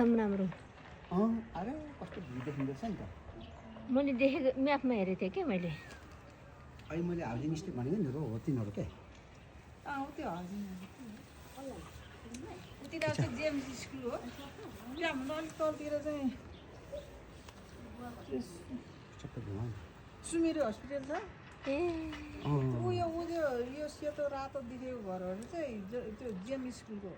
राम्रो अरे कस्तो भिड देखिँदैछ नि त मैले देखेको म्यापमा हेरेको थिएँ कि मैले अहिले मैले हाउसिङ स्टेट भनेको नि हो तिनीहरू के त्यो हाउसिङ तिनीहरू चाहिँ जेएमस स्कुल हो त्यहाँ भन्दा अलिक तलतिर चाहिँ सबै घुमाउ सुमिरे हस्पिटल छ ए उयो यो सेतो रातो देखेको घरहरू चाहिँ त्यो जेएम स्कुलको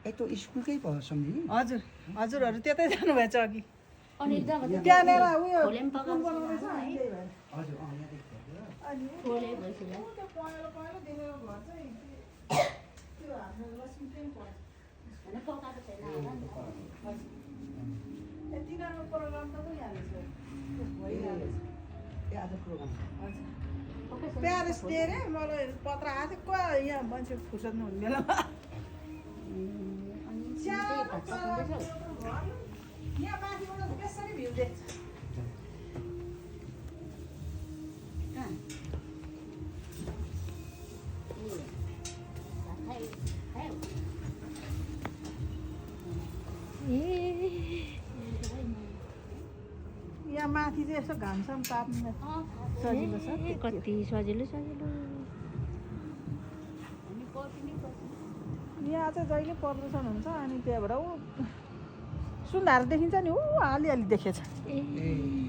ए त्यो स्कुलकै भयो सम्झि हजुर हजुरहरू त्यतै जानुभएछ अघि अनि त्यहाँनिर उयो हजुर यहाँदेखि त्यो पहेँलो पहेँलो देखेको घर चाहिँ त्यो हाम्रो लक्ष्मीप्रेम पर्छ तिनीहरूको प्रोग्राम त भइहालेछ भइहालेछ ए आज प्रोग्राम हजुर प्यारिस डे रे मलाई पत्र आएको थियो को यहाँ मान्छे फुर्सद नहुने बेलामा यहाँ माथिबाट त्यसरी भ्यू देख्छ यहाँ माथि चाहिँ यसो घामसाम ताप्नु सजिलो छ कति सजिलो सजिलो यहाँ चाहिँ जहिले प्रदूषण हुन्छ अनि त्यहाँबाट ऊ सुन्धार देखिन्छ नि ऊ अलिअलि देखेछ ए